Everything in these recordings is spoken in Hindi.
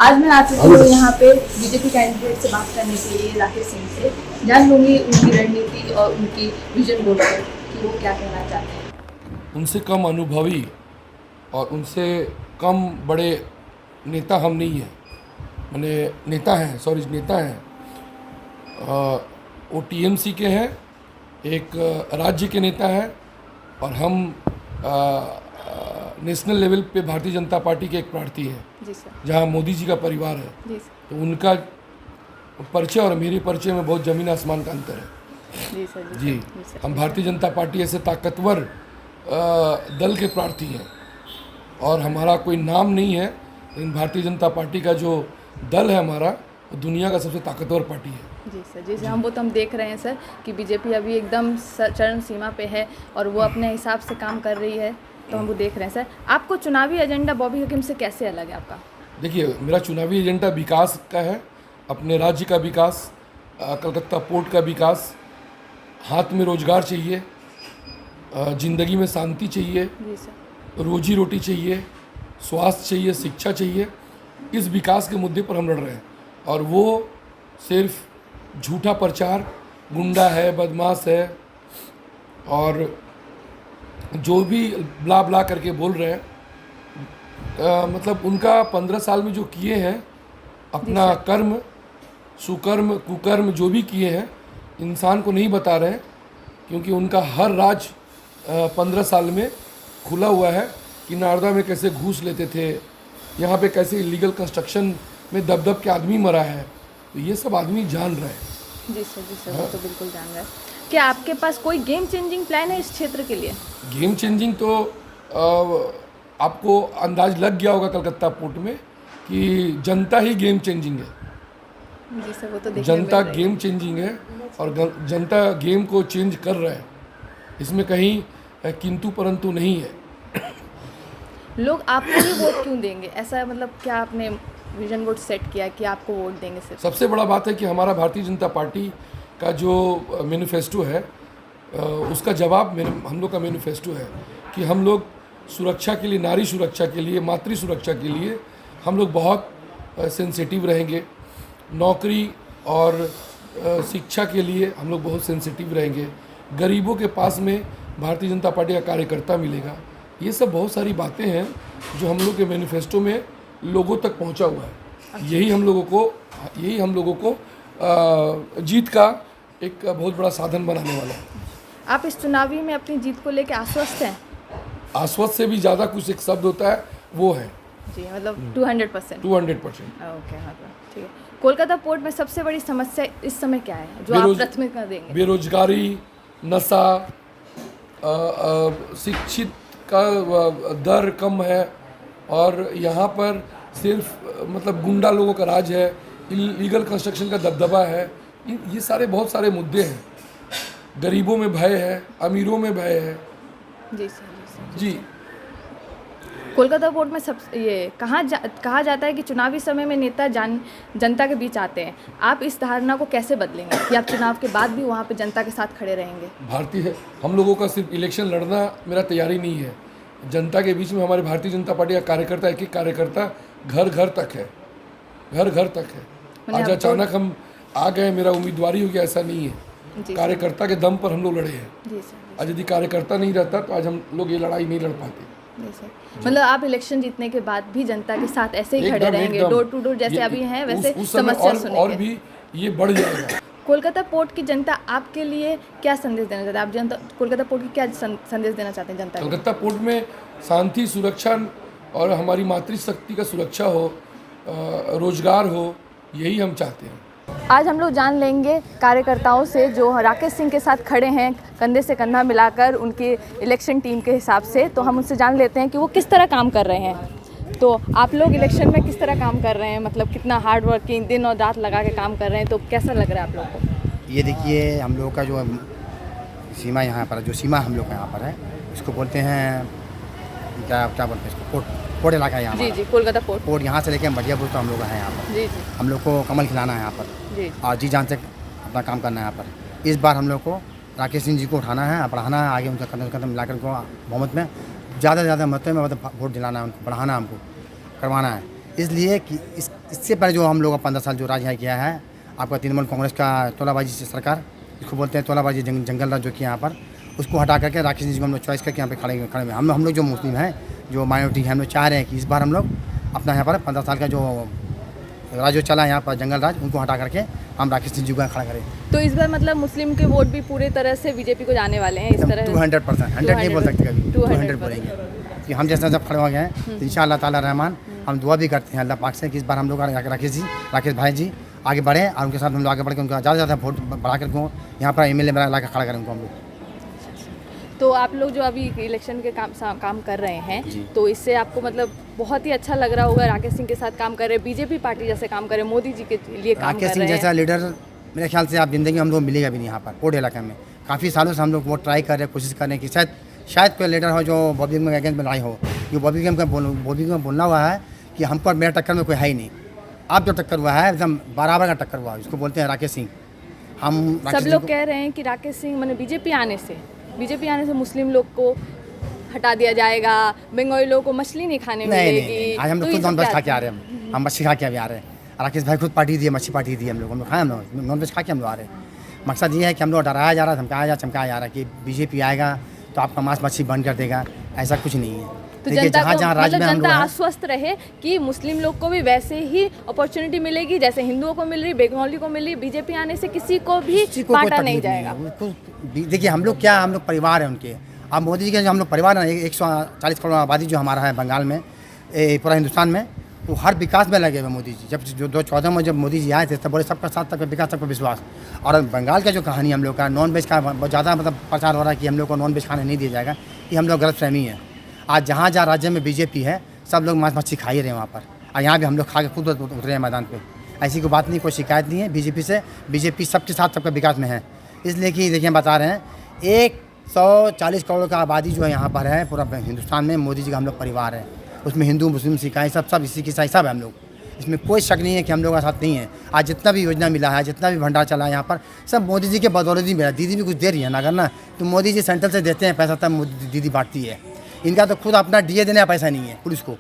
आज मैं आ चुकी हूँ यहाँ पे बीजेपी कैंडिडेट से बात करने के लिए, राकेश सिंह से। जान लूँगी उनकी रणनीति और उनकी विजन बोर्ड पर कि वो क्या कहना चाहते हैं। उनसे कम अनुभवी और उनसे कम बड़े नेता हम नहीं हैं। मैंने नेता हैं, नेता हैं। वो टीएमसी के हैं, एक राज्य के नेता हैं, और हम नेशनल लेवल पे भारतीय जनता पार्टी के एक प्रार्थी हैं, जी सर। जहाँ मोदी जी का परिवार है। जी सर। तो उनका परिचय और मेरे परिचय में बहुत ज़मीन आसमान का अंतर है। जी सर। जी, हम भारतीय जनता पार्टी ऐसे ताकतवर दल के प्रार्थी हैं, और हमारा कोई नाम नहीं है, लेकिन भारतीय जनता पार्टी का जो दल है हमारा, वो दुनिया का सबसे ताकतवर पार्टी है। जी सर। जैसे हम देख रहे हैं सर कि बीजेपी अभी एकदम चरम सीमा पे है और वो अपने हिसाब से काम कर रही है, तो हम वो देख रहे हैं सर। आपको चुनावी एजेंडा बॉबी हकीम से कैसे अलग है आपका? देखिए, मेरा चुनावी एजेंडा विकास का है, अपने राज्य का विकास, कलकत्ता पोर्ट का विकास, हाथ में रोजगार चाहिए, ज़िंदगी में शांति चाहिए, जी सर। रोजी रोटी चाहिए, स्वास्थ्य चाहिए, शिक्षा चाहिए। इस विकास के मुद्दे पर हम लड़ रहे हैं, और वो सिर्फ झूठा प्रचार, गुंडा है, बदमाश है, और जो भी ब्ला ब्ला करके बोल रहे हैं, मतलब उनका 15 साल में जो किए हैं, अपना कर्म, सुकर्म, कुकर्म जो भी किए हैं, इंसान को नहीं बता रहे हैं, क्योंकि उनका हर राज 15 साल में खुला हुआ है कि नारदा में कैसे घूस लेते थे, यहाँ पे कैसे इलीगल कंस्ट्रक्शन में दब दब के आदमी मरा है। तो ये सब आदमी जान रहे हैं। जी सर। जी सर। वो तो बिल्कुल जान रहे हैं। क्या आपके पास कोई गेम चेंजिंग प्लान है इस क्षेत्र के लिए? गेम चेंजिंग तो आपको अंदाज लग गया होगा कलकत्ता पोर्ट में कि जनता ही गेम चेंजिंग है। जी सर। वो तो देखने जनता मिल रहा है। गेम चेंजिंग है, और जनता गेम को चेंज कर रहा है। इसमें कहीं किंतु परंतु नहीं है। लोग आपको ही वोट क्यों देंगे? ऐसा मतलब क्या आपने विजन बोर्ड सेट किया कि आपको वोट देंगे सिर्फ? सबसे बड़ा बात है कि हमारा भारतीय जनता पार्टी का जो मैनिफेस्टो है, उसका जवाब हम लोग का मैनिफेस्टो है कि हम लोग सुरक्षा के लिए, नारी सुरक्षा के लिए, मातृ सुरक्षा के लिए हम लोग बहुत सेंसिटिव रहेंगे। नौकरी और शिक्षा के लिए हम लोग बहुत सेंसिटिव रहेंगे। गरीबों के पास में भारतीय जनता पार्टी का कार्यकर्ता मिलेगा। ये सब बहुत सारी बातें हैं जो हम लोग के मैनिफेस्टो में लोगों तक पहुंचा हुआ है। यही हम लोगों को जीत का एक बहुत बड़ा साधन बनाने वाला है। आप इस चुनावी में अपनी जीत को लेकर आश्वस्त हैं? आश्वस्त से भी ज़्यादा कुछ एक शब्द होता है, वो है जी, मतलब 200%। 200%। ओके, मतलब ठीक है। कोलकाता पोर्ट में सबसे बड़ी समस्या इस समय क्या है जो आप प्राथमिकता देंगे? बेरोजगारी, नशा, शिक्षित का दर कम है, और यहाँ पर सिर्फ मतलब गुंडा लोगों का राज है, इलीगल कंस्ट्रक्शन का दबदबा है। ये सारे बहुत सारे मुद्दे हैं। गरीबों में भय है, अमीरों में भय है। जी सर। जी। कोलकाता पोर्ट में कहा जाता है कि चुनावी समय में नेता जनता के बीच आते हैं। आप इस धारणा को कैसे बदलेंगे कि आप चुनाव के बाद भी वहाँ पे जनता के साथ खड़े रहेंगे? हम लोगों का सिर्फ इलेक्शन लड़ना मेरा तैयारी नहीं है। जनता के बीच में हमारे भारतीय जनता पार्टी का कार्यकर्ता, एक एक कार्यकर्ता घर घर तक है, घर घर तक है। आज अचानक हम आ गए, मेरा उम्मीदवारी हो गया, ऐसा नहीं है। कार्यकर्ता के दम पर हम लोग लड़े हैं। आज यदि कार्यकर्ता नहीं रहता तो आज हम लोग ये लड़ाई नहीं लड़ पाते। मतलब आप इलेक्शन जीतने के बाद भी जनता के साथ ऐसे ही खड़े रहेंगे, डोर टू डोर जैसे अभी हैं वैसे समस्या सुनेंगे, और भी ये बढ़ जाएगा। कोलकाता पोर्ट की जनता आपके लिए क्या संदेश देना चाहते हैं? आप जनता कोलकाता पोर्ट की क्या संदेश देना चाहते हैं जनता को? कोलकाता पोर्ट में शांति, सुरक्षा और हमारी मातृशक्ति का सुरक्षा हो, रोजगार हो, यही हम चाहते हैं। आज हम लोग जान लेंगे कार्यकर्ताओं से जो राकेश सिंह के साथ खड़े हैं कंधे से कंधा मिलाकर उनकी इलेक्शन टीम के हिसाब से, तो हम उनसे जान लेते हैं कि वो किस तरह काम कर रहे हैं। तो आप लोग इलेक्शन में किस तरह काम कर रहे हैं, मतलब कितना हार्ड वर्किंग, दिन और रात लगा के काम कर रहे हैं, तो कैसा लग रहा है आप लोग को? ये देखिए, हम लोग का जो सीमा यहाँ पर, जो सीमा हम लोग का यहाँ पर है, इसको बोलते हैं क्या बोलते हैं इसको, पोर्ट इलाका है यहाँ। जी, कोलकाता पोर्ट यहाँ से लेके मटियापुर तो हम लोग हैं यहाँ पर। जी। हम लोग को कमल खिलाना है यहाँ पर। जी। और जी जान से अपना काम करना है यहाँ पर। इस बार हम लोग को राकेश सिंह जी को उठाना है, बढ़ाना है, आगे उनका कदम कदम मिलाकर उनको बहुमत में ज़्यादा से ज़्यादा मत में वोट दिलाना है, उनको बढ़ाना, हमको करवाना है। इसलिए कि इससे पहले जो हम लोग 15 साल जो राज यहाँ किया है, आपका तृणमूल कांग्रेस का तोलाबाजी से सरकार, इसको बोलते हैं तोलाबाजी जंगल राज जो किया यहाँ पर, उसको हटा करके राकेश जी को हम लोग चॉइस करके यहाँ पे खड़े हुए। हम लोग जो मुस्लिम हैं, जो माइनॉरिटी है, हम लोग चाह रहे हैं कि इस बार हम लोग अपना यहाँ पर 15 साल का जो राज जो चला यहाँ पर जंगल राज, उनको हटा करके हम राकेश सिंह जी को खड़ा करें। तो इस बार मतलब मुस्लिम के वोट भी पूरे तरह से बीजेपी को जाने वाले हैं इस तरह? 200%, 100 नहीं बोल सकते कभी, 200 बोलेंगे कि हम जैसे जब खड़े हो गए हैं तो इंशाअल्लाह ताला रहमान हम दुआ भी करते हैं अल्लाह पाक से कि इस बार हम लोग राकेश भाई जी आगे बढ़ें और उनके साथ हम लोग आगे बढ़ के उनका ज़्यादा से ज़्यादा वोट बढ़ा करके यहाँ पर एमएलए बना ला के खड़ा करें उनको हम लोग। तो आप लोग जो अभी इलेक्शन के काम कर रहे हैं, तो इससे आपको मतलब बहुत ही अच्छा लग रहा होगा, राकेश सिंह के साथ काम कर रहे हैं, बीजेपी पार्टी जैसे काम कर रहे हैं, मोदी जी के लिए काम कर रहे हैं। राकेश सिंह जैसा लीडर मेरे ख्याल से आप जिंदगी हम लोग मिलेगा भी नहीं यहाँ पर कोट इलाके में। काफ़ी सालों से हम लोग वो ट्राई कर रहे हैं, कोशिश कर रहे हैं कि शायद कोई लीडर हो जो बॉबी के अगेंस्ट में लड़ाई हो। जो बॉबी के बोलना हुआ है कि हमको और मेरा टक्कर में कोई है ही नहीं, आप जो टक्कर हुआ है एकदम बराबर का टक्कर हुआ है, उसको बोलते हैं राकेश सिंह। हम सब लोग कह रहे हैं कि राकेश सिंह मैंने बीजेपी आने से मुस्लिम लोग को हटा दिया जाएगा, बंगाली लोगों को मछली नहीं खाने मिलेगी। आज हम लोग खुद नॉनवेज खा के आ रहे हैं, हम मछली खा के अभी आ रहे हैं। राकेश भाई खुद पार्टी दी है, मच्छी पार्टी दी है, हम लोग खाए, हम लोग नॉनवेज खा के हम लोग आ रहे हैं। मकसद ये है कि हम लोग डराया जा रहा है, धमकाया जा रहा है कि बीजेपी आएगा तो आपका मांस मच्छी बंद कर देगा, ऐसा कुछ नहीं है। तो जनता आश्वस्त रहे कि मुस्लिम लोग को भी वैसे ही अपॉर्चुनिटी मिलेगी जैसे हिंदुओं को मिल रही, बंगाली को मिल रही। बीजेपी आने से किसी को भी बांटा नहीं जाएगा। देखिए हम लोग परिवार है उनके। अब मोदी जी के जो हम लोग परिवार है, 140 करोड़ आबादी जो हमारा है बंगाल में, पूरा हिंदुस्तान में, वो हर विकास में लगे हुए मोदी जी। जब 2014 में जब मोदी जी आए थे तब बोले सबका साथ, सबका विकास, सबका विश्वास। और बंगाल का जो कहानी हम लोग का नॉन वेज का बहुत ज़्यादा मतलब प्रचार हो रहा है कि हम लोग को नॉन वेज खाने नहीं दिया जाएगा, ये हम लोग गलतफहमी है। आज जहाँ राज्य में बीजेपी है सब लोग मांस मच्छी खा ही रहे हैं वहाँ पर, और यहाँ भी हम लोग खा के खुद उतरे हैं मैदान पे। ऐसी कोई बात नहीं, कोई शिकायत नहीं है बीजेपी से। बीजेपी सबके साथ, सबका विकास में है। इसलिए कि देखिए बता रहे हैं 140 करोड़ का आबादी जो है यहाँ पर है पूरा हिंदुस्तान में, मोदी जी का हम लोग परिवार है। उसमें हिंदू, मुस्लिम, सिख, सब इसी की सब है हम लोग। इसमें कोई शक नहीं है कि हम लोग का साथ नहीं है। आज जितना भी योजना मिला है, जितना भी भंडार चला है यहाँ पर, सब मोदी जी के बदौलत ही मिला। दीदी भी कुछ दे रही है ना, अगर ना तो मोदी जी सेंट्रल से देते हैं पैसा, तब दीदी बांटती है। इनका तो खुद अपना डीए देने का पैसा नहीं है पुलिस को।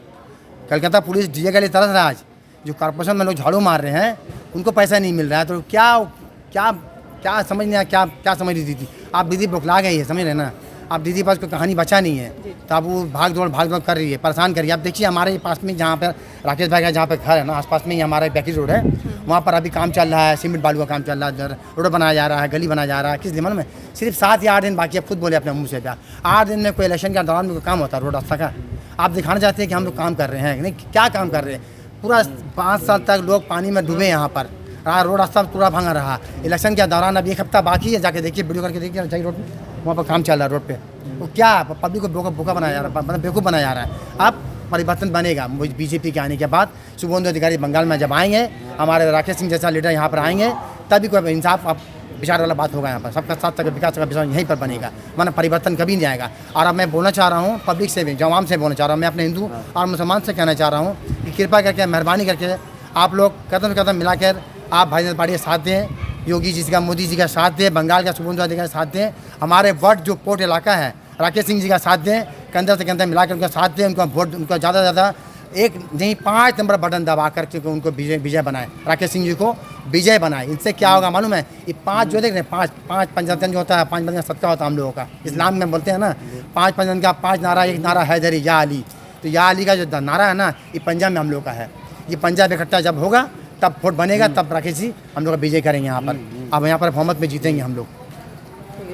कलकत्ता पुलिस डीए के लिए तरस रहा है। आज जो कॉर्पोरेशन में लोग झाड़ू मार रहे हैं उनको पैसा नहीं मिल रहा है, तो क्या समझ नहीं, क्या समझ रही दीदी। आप दीदी बौखला गई है, समझ रहे ना। आप दीदी पास कोई कहानी बचा नहीं है, तो अब वो भाग दौड़ कर रही है, परेशान कर रही है। आप देखिए हमारे पास में जहाँ पर राकेश भाई का जहाँ पर घर है ना, आसपास में ही हमारा बैकरी रोड है, वहाँ पर अभी काम चल रहा है, सीमेंट बालू का काम चल रहा है, रोड बनाया जा रहा है, गली बनाया जा रहा है। किस दिमाग में सिर्फ 7 या 8 दिन बाकी है। खुद बोले अपने मुँह से, 8 दिन में कोई इलेक्शन के दौरान में कोई काम होता है रोड रास्ता का? आप दिखाना चाहते हैं कि हम लोग काम कर रहे हैं, नहीं क्या काम कर रहे हैं? पूरा 5 साल तक लोग पानी में डूबे यहाँ पर, रोड रास्ता पूरा भांगा रहा। इलेक्शन के दौरान अभी 1 हफ्ता बाकी है, जाके देखिए, वीडियो करके देखिए जाइए रोड पर, वहाँ पर काम चल रहा है रोड पे। वो क्या पब्लिक को बोका बनाया जा रहा है, मतलब बेवकूफ़ बनाया जा रहा है। अब परिवर्तन बनेगा बीजेपी के आने के बाद। शुभेंदु अधिकारी बंगाल में जब आएंगे, हमारे राकेश सिंह जैसा लीडर यहाँ पर आएंगे, तभी कोई इंसाफ अब विचार वाला बात होगा। यहाँ पर सबका साथ, सबका विकास का विचार यहीं पर बनेगा, वरना परिवर्तन कभी नहीं आएगा। और अब मैं बोलना चाह रहा हूँ पब्लिक से भी, जवाम से बोलना चाह रहा हूँ, मैं अपने हिंदू और मुसलमान से कहना चाह रहा हूँ कि कृपा करके, मेहरबानी करके आप लोग कदम से कदम मिलाकर आप भारतीय जनता पार्टी का साथ दें, योगी जी का, मोदी जी का साथ दें, बंगाल का शुभेंदु अधिकारी का साथ दें, हमारे वोट जो पोर्ट इलाका है राकेश सिंह जी का साथ दें, कंधे से कंधे मिलाकर उनका साथ दें, उनका वोट, उनका ज़्यादा से ज़्यादा 1 नहीं 5 नंबर बटन दबा करके उनको विजय बनाए, राकेश सिंह जी को विजय बनाए। इनसे क्या होगा मालूम है? ये 5 जो देख रहे हैं, 5 पंजातन जो होता है, 5 बंद का सदका होता है हम लोगों का, इस्लाम में बोलते हैं ना, 5 पंजातन का 5 नारा, एक नारा हैदरी या अली। तो या अली का जो नारा है ना, ये पंजाब में हम लोग का है। ये पंजाब इकट्ठा जब होगा तब वोट बनेगा, तब राकेश जी हम लोग का विजय करेंगे यहाँ पर। अब यहाँ पर बहुमत में जीतेंगे हम लोग।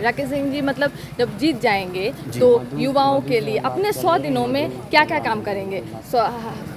राकेश सिंह जी मतलब जब जीत जाएंगे तो युवाओं के लिए अपने 100 दिनों में क्या क्या काम करेंगे?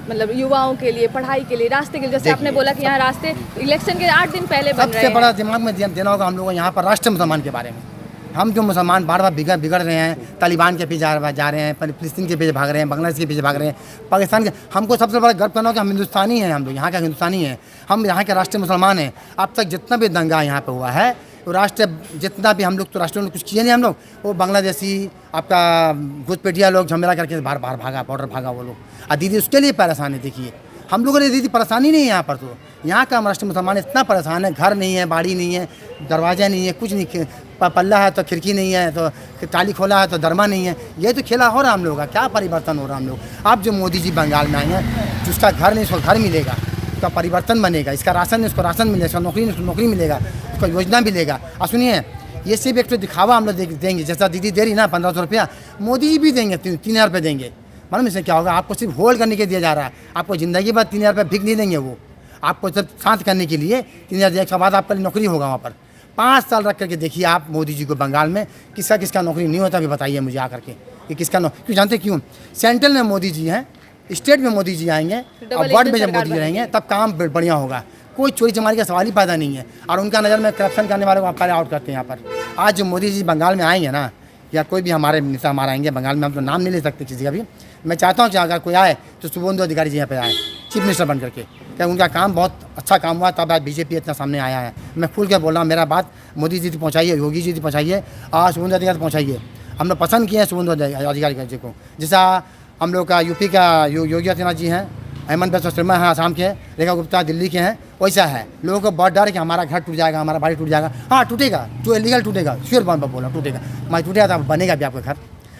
मतलब युवाओं के लिए, पढ़ाई के लिए, रास्ते के लिए, जैसे आपने बोला कि यहाँ रास्ते इलेक्शन के 8 दिन पहले बन रहे हैं। सबसे बड़ा दिमाग में देना होगा हम लोगों को यहाँ पर राष्ट्र मुसलमान के बारे में। हम जो मुसलमान बार बार बिगड़ रहे हैं, तालिबान के पीछे जा रहे हैं, फिलिस्तीन के पीछे भाग रहे हैं, बांग्लादेश के पीछे भाग रहे हैं, पाकिस्तान के। हमको सबसे बड़ा गर्व करना होगा कि हम हिंदुस्तानी हैं, हम लोग यहाँ का हिंदुस्तानी हैं, हम यहाँ के राष्ट्रीय मुसलमान हैं। अब तक जितना भी दंगा यहाँ पे हुआ है, तो राष्ट्र जितना भी हम लोग, तो राष्ट्र ने कुछ किए नहीं हम लोग, वो बांग्लादेशी आपका घुसपैठिया लोग झमेला करके बाहर भागा, बॉर्डर भागा वो लोग। और दीदी उसके लिए परेशान है। देखिए हम लोगों ने दीदी परेशानी नहीं है यहाँ पर, तो यहाँ का राष्ट्रीय मुसलमान इतना परेशान है, घर नहीं है, बाड़ी नहीं है, दरवाजा नहीं है, कुछ नहीं, पल्ला है तो खिड़की नहीं है, तो ताली खोला है तो दरमा नहीं है। ये तो खेला हो रहा हम लोग का, क्या परिवर्तन हो रहा हम लोग। अब जो मोदी जी बंगाल में आए हैं, जिसका घर नहीं उसको घर मिलेगा, उसका परिवर्तन बनेगा, इसका राशन नहीं उसको राशन मिलेगा, इसका नौकरी नहीं उसको नौकरी मिलेगा, उसको योजना मिलेगा। और सुनिए, ये सिर्फ एक तो दिखावा हम लोग देंगे, जैसा दीदी दे रही ना 1500 रुपया, मोदी जी भी देंगे 3000 रुपये देंगे। मालूम इससे क्या होगा, आपको सिर्फ होल्ड करने के दिया जा रहा है, आपको ज़िंदगी भर 3000 रुपये भिक नहीं देंगे। वो आपको सिर्फ शांत करने के लिए 3000 दिया के बाद आपका नौकरी होगा वहाँ पर। 5 साल रख करके देखिए आप मोदी जी को बंगाल में, किसका किसका नौकरी नहीं होता, भी बताइए मुझे आकर के कि किसका क्यों जानते क्यों? सेंट्रल में मोदी जी हैं, स्टेट में मोदी जी आएंगे और वर्ल्ड में जब मोदी जी रहेंगे तब काम बढ़िया होगा। कोई चोरी चमारी का सवाल ही पैदा नहीं है। और उनका नज़र में करप्शन करने वालों को आप पहले आउट करते हैं यहाँ पर। आज जो मोदी जी बंगाल में आएंगे ना, या कोई भी हमारे नेता हमारा आएंगे बंगाल में, हम तो नाम नहीं ले सकते किसी का भी। मैं चाहता हूँ कि अगर कोई आए तो शुभेंदु अधिकारी जी यहाँ पे आए चीफ मिनिस्टर बन करके, क्या उनका काम बहुत अच्छा काम हुआ, तब आज बीजेपी इतना सामने आया है। मैं खुल के बोल रहा हूँ, मेरा बात मोदी जी तक पहुँचाइए, योगी जी तक पहुँचाइए और शुभेंदु अधिकारी तक पहुँचाइए। हम लोग पसंद किए हैं शुभेंदु अधिकारी जी को, जैसा हम लोग का यूपी का योगी आदित्यनाथ जी हैं, हेमंत बिस्वा शर्मा हैं आसाम के, रेखा गुप्ता दिल्ली के हैं, वैसा है। लोगों को बहुत डर है कि हमारा घर टूट जाएगा, हमारा बाड़ी टूट जाएगा। हाँ टूटेगा, जो इलीगल टूटेगा, श्योर बोल रहा हूँ टूटेगा। मैं टूटेगा तो बनेगा भी आपका घर,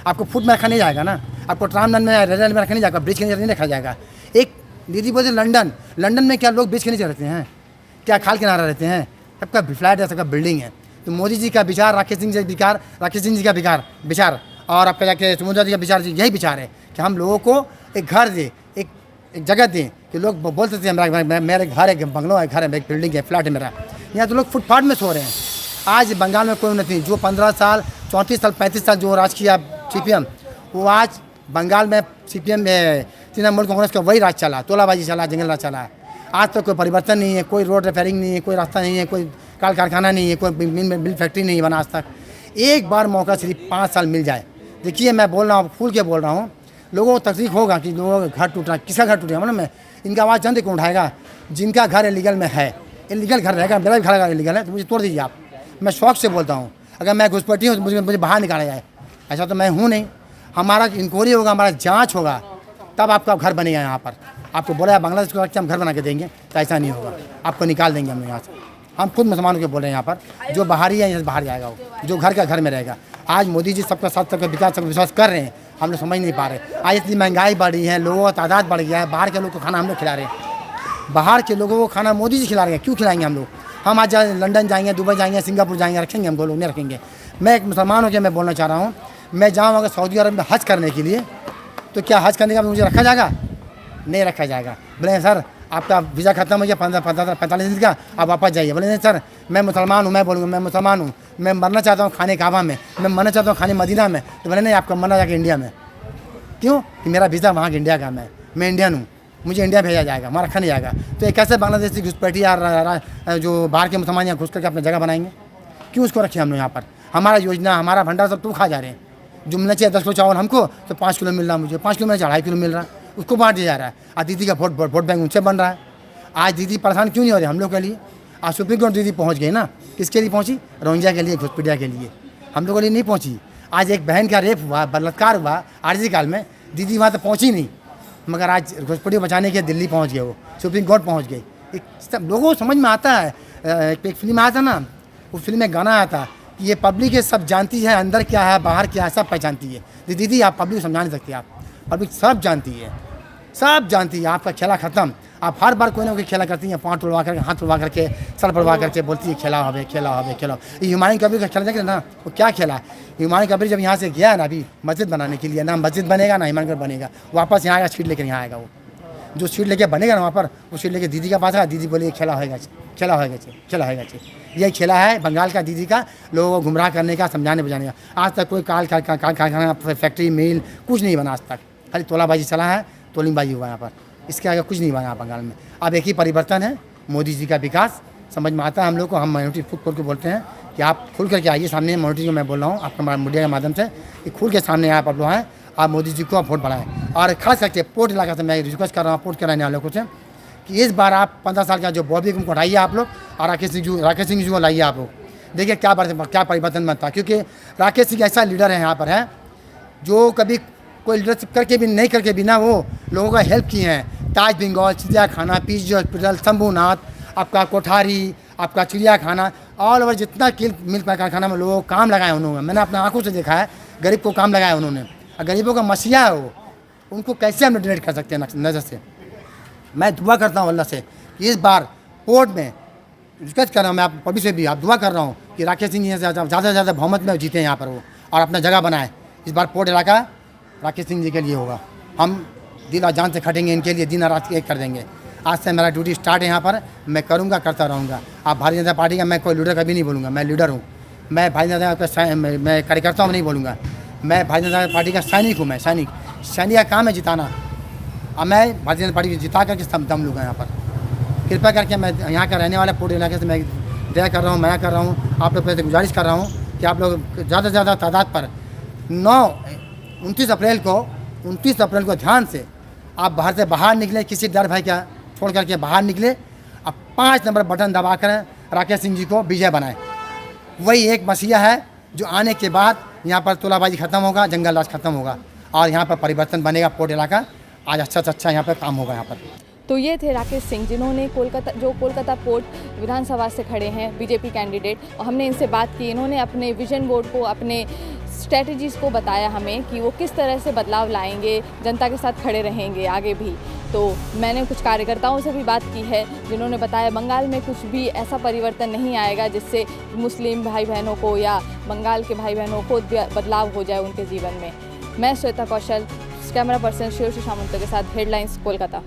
आपको फुट में रखा नहीं जाएगा ना, आपको ट्रामनन में रेल में रखा नहीं जाएगा, ब्रिज के नीचे नहीं रखा जाएगा। एक दीदी बोलते लंदन में क्या लोग ब्रिज के नीचे रहते हैं, क्या खाल किनारा रहते हैं, सबका फ्लैट है, सबका बिल्डिंग है। तो मोदी जी का विचार, राकेश सिंह जी का विचार और आपका जाके शुभेंदु जी का विचार, यही विचार है कि हम लोगों को एक घर दे, एक जगह दें कि लोग बोलते थे मेरे घर है, बंगलो है, घर है, एक बिल्डिंग है, फ्लैट है मेरा। यहाँ तो लोग फुटपाथ में सो रहे हैं। आज बंगाल में कोई नहीं, जो 15 साल 34 साल 35 साल जो राज किया CPM, वो आज बंगाल में CPM तृणमूल कांग्रेस का वही राज चला, तोलाबाजी चला, जंगल राज चला। आज तो कोई परिवर्तन नहीं है, कोई रोड रिपेयरिंग नहीं है, कोई रास्ता नहीं है, कोई कारखाना नहीं है, कोई मिल फैक्ट्री नहीं बना आज तक। एक बार मौका सिर्फ 5 साल मिल जाए। देखिए मैं बोल रहा हूँ, खुल के बोल रहा हूँ, लोगों को तकलीफ होगा कि लोगों का घर टूट रहा है, किसका घर टूटेगा, मतलब मैं इनका आवाज़ जानते कौन उठाएगा? जिनका घर इलीगल में है, इलीगल घर रहेगा, मेरा भी घर इलीगल है तो मुझे तोड़ दीजिए आप। मैं शौक से बोलता हूँ, अगर मैं घुसपैठी हूँ तो मुझे बाहर निकाला जाए, ऐसा तो मैं हूँ नहीं। हमारा इंक्वायरी होगा, हमारा जाँच होगा, तब आपका घर बनेगा। यहाँ पर आपको बोला बांग्लादेश को हम घर बना के देंगे, तो ऐसा नहीं होगा, आपको निकाल देंगे हम यहाँ से। हम खुद मुसलमानों के बोल रहे हैं, यहाँ पर जो बाहरी है यहाँ से बाहर जाएगा, वो जो घर का घर में रहेगा। आज मोदी जी सबका साथ, सबका विकास, सबका विश्वास कर रहे हैं, हम लोग समझ नहीं पा रहे। आज इतनी महंगाई बढ़ी है, लोगों का तादाद बढ़ गया है, बाहर के लोग को खाना हम लोग खिला रहे हैं, बाहर के लोगों को खाना मोदी जी खिला रहे हैं। क्यों खिलाएंगे हम लोग? हम आज लंदन जाएंगे, दुबई जाएंगे, सिंगापुर जाएंगे, रखेंगे हमको लोग? नहीं रखेंगे। मैं एक मुसलमान होकर मैं बोलना चाह रहा हूँ, मैं जाऊँ अगर सऊदी अरब में हज करने के लिए, तो क्या हज करने का मुझे रखा जाएगा? नहीं रखा जाएगा। बोले सर आपका वीज़ा खत्म हो गया 45 दिन का, आप वापस जाइए। बोले नहीं सर मैं मुसलमान हूँ, मैं बोलूँगा मैं मुसलमान हूँ, मैं मरना चाहता हूँ खाने काबा में, मैं मरना चाहता हूँ खाने मदीना में। तो बोले नहीं, आपका मरना जाके इंडिया में। क्यों? कि मेरा वीज़ा वहाँ के इंडिया का, मैं इंडियन हूँ, मुझे इंडिया भेजा जाएगा, वहाँ रखा नहीं जाएगा। तो एक कैसे बांग्लादेशी घुसपैठी या जो बाहर के मुसलमान यहाँ घुस करके अपनी जगह बनाएंगे? क्यों उसको रखे हम लोग यहाँ पर? हमारा योजना, हमारा भंडार सब तो खा जा रहे हैं। जो मिलना चाहिए 10 किलो चावल हमको, तो 5 किलो मिल रहा है मुझे, 5 किलो में 2.5 किलो मिल रहा है, उसको बांट दिया जा रहा है। और दीदी का वोट बैंक उनसे बन रहा है। आज दीदी परेशान क्यों नहीं हो रही हम लोग के लिए? आज सुप्रीम कोर्ट दीदी पहुंच गई ना, किसके लिए पहुंची? रोहिंग्या के लिए, घुसपैठिया के लिए, हम लोगों के लिए नहीं पहुंची। आज एक बहन का रेप हुआ, बलात्कार हुआ आरजी काल में, दीदी वहाँ तो पहुंची नहीं, मगर आज घुसपैठिया बचाने के दिल्ली पहुँच गए, वो सुप्रीम कोर्ट पहुँच गई। सब लोगों को समझ में आता है। एक फिल्म आया था ना, उस फिल्म में गाना आया था कि ये पब्लिक है, सब जानती है अंदर क्या है बाहर क्या है, सब पहचानती है। दीदी आप पब्लिक को समझा नहीं सकती, आप पब्लिक सब जानती है, सब जानती है। आपका खेला खत्म। आप हर बार कोई ना कोई खेला करती हैं, पाँव तुड़वा करके, हाथ तुड़वा करके, सर पड़वा करके बोलती है खेला हवे खेला हवे खेला। ये हुमायूं कबीर का खेला देखे ना, वो क्या खेला है? हुमायूं कबीर जब यहाँ से गया है ना अभी मस्जिद बनाने के लिए, ना मस्जिद बनेगा ना हिमानगढ़ बनेगा, वापस यहाँ आएगा, सीट लेकर यहाँ आएगा। वो जो सीट लेके बनेगा ना वहाँ पर, वो सीट लेके दीदी का पास आएगा, दीदी बोले खेला होएगा, खेला होएगा, खेला होएगा। यही खेला है बंगाल का दीदी का, लोगों को गुमराह करने का, समझाने बुझाने का। आज तक कोई कारखाना, फैक्ट्री, मिल कुछ नहीं बना आज तक, खाली तोलाबाजी चला है, तोलिंगबाजी हुआ यहाँ पर, इसके आगे कुछ नहीं बना बंगाल में। अब एक ही परिवर्तन है, मोदी जी का विकास समझ में आता है हम लोग को। हम माइनॉरिटी खुद खोल के बोलते हैं कि आप खुल करके आइए सामने, माइनॉरिटी को मैं बोल रहा हूँ आपका मीडिया के माध्यम से कि खुल के सामने आप लोग हैं, आप मोदी जी को आप वोट बढ़ाएं। और खास करके पोर्ट इलाका से मैं रिक्वेस्ट कर रहा हूँ पोर्ट के रहने वालों को से कि इस बार आप 15 साल का जो बॉबी को हटाइए आप लोग, और राकेश सिंह जी को लाइए आप लोग। देखिए क्या परिवर्तन बनता है, क्योंकि राकेश सिंह ऐसा लीडर है यहाँ पर है जो कभी कोई लीडरशिप करके भी नहीं करके बिना वो लोगों का हेल्प किए हैं। ताज बेंगल, चिड़ियाखाना, पीजी हॉस्पिटल, शंभुनाथ, आपका कोठारी, आपका चिड़ियाखाना, ऑल ओवर जितना मिल्क कारखाना में लोगों को काम लगाया उन्होंने, मैंने अपने आंखों से देखा है, गरीब को काम लगाया उन्होंने। और गरीबों का मसीहा है वो, उनको कैसे हम डोनेट कर सकते हैं नज़र से। मैं दुआ करता हूँ अल्लाह से कि इस बार पोर्ट में रिक्वेस्ट कर रहा हूँ, मैं आप पब्लिक से भी आप दुआ कर रहा हूँ कि राकेश सिंह जी ज़्यादा से ज़्यादा बहुमत में जीते यहाँ पर वो, और अपना जगह बनाए। इस बार पोर्ट इलाका राकेश सिंह जी के लिए होगा। हम दिल और जान से खटेंगे इनके लिए, दिन और रात एक कर देंगे। आज से मेरा ड्यूटी स्टार्ट है यहाँ पर, मैं करूँगा, करता रहूँगा। आप भारतीय जनता पार्टी का, मैं कोई लीडर कभी नहीं बोलूँगा, मैं लीडर हूँ। मैं भारतीय जनता का मैं कार्यकर्ता हूँ नहीं बोलूँगा, मैं भारतीय जनता पार्टी का सैनिक हूँ। मैं सैनिक का काम है जिताना, और मैं भारतीय जनता पार्टी को जिता करके दम लूँगा यहाँ पर। कृपया करके मैं यहाँ का रहने वाला पोर्ट इलाके से मैं दया कर रहा हूँ, मैं कर रहा हूँ, आप लोग से गुजारिश कर रहा हूँ कि आप लोग ज़्यादा से ज़्यादा तादाद पर 29 अप्रैल को ध्यान से आप बाहर निकले, किसी डर भय का छोड़ करके बाहर निकले। अब 5 नंबर बटन दबा कर राकेश सिंह जी को विजय बनाए। वही एक मसीहा है जो आने के बाद यहाँ पर तोलाबाजी खत्म होगा, जंगल राज खत्म होगा, और यहाँ पर परिवर्तन बनेगा। पोर्ट इलाका आज अच्छा से अच्छा यहाँ पर काम होगा यहाँ पर। तो ये थे राकेश सिंह, जिन्होंने कोलकाता पोर्ट विधानसभा से खड़े हैं, बीजेपी कैंडिडेट, और हमने इनसे बात की। इन्होंने अपने विजन बोर्ड को, अपने स्ट्रेटजीज़ को बताया हमें कि वो किस तरह से बदलाव लाएंगे, जनता के साथ खड़े रहेंगे आगे भी। तो मैंने कुछ कार्यकर्ताओं से भी बात की है, जिन्होंने बताया बंगाल में कुछ भी ऐसा परिवर्तन नहीं आएगा जिससे मुस्लिम भाई बहनों को या बंगाल के भाई बहनों को बदलाव हो जाए उनके जीवन में। मैं श्वेता कौशल, कैमरा पर्सन शिरोशी सामंत के साथ, हेडलाइंस, कोलकाता।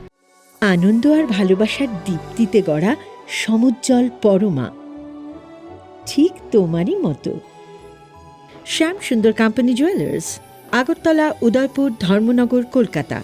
आनंद আর ভালোবাসার দীপ্তিতে গড়া সমুজ্জ্বল পরমা, ঠিক তোমারই মতো। শ্যাম সুন্দর কোম্পানি জুয়েলার্স, আগরতলা, উদয়পুর, ধর্মনগর, কলকাতা।